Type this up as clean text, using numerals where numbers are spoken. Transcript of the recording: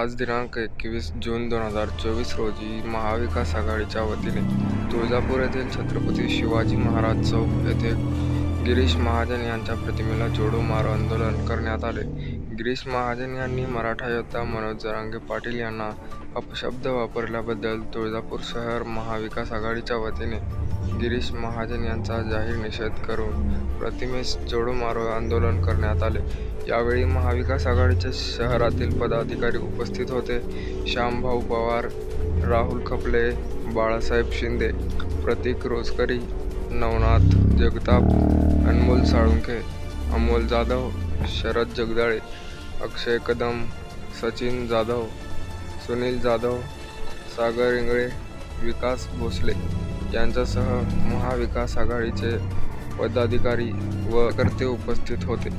आज दिनांक 21 जून 2024 रोजी महाविकास आघाडीच्या वतीने तुळजापूर येथील छत्रपती शिवाजी महाराज चौक येथे गिरीश महाजन यांच्या प्रतिमेला जोडो मारो आंदोलन करण्यात आले। गिरीश महाजन यांनी मराठा योद्धा मनोज जरांगे पाटील यांना अपशब्द वापरल्याबद्दल तुळजापूर शहर महाविकास आघाडीच्या वतीने गिरीश महाजन यांचा जाहीर निषेध करून प्रतिमेस जोडो मारो आंदोलन करण्यात आले। यावेळी महाविकास आघाडीचे शहरातील पदाधिकारी उपस्थित होते। श्यामभाऊ पवार, राहुल खपले, बाळासाहेब शिंदे, प्रतीक रोजकरी, नवनाथ जगताप, अनमोल साळुंखे, अमोल जाधव, शरद जगदाळे, अक्षय कदम, सचिन जाधव, सुनील जाधव, सागर इंगळे, विकास भोसले यांच्यासह महाविकास आघाडीचे पदाधिकारी व कार्यकर्ते उपस्थित होते।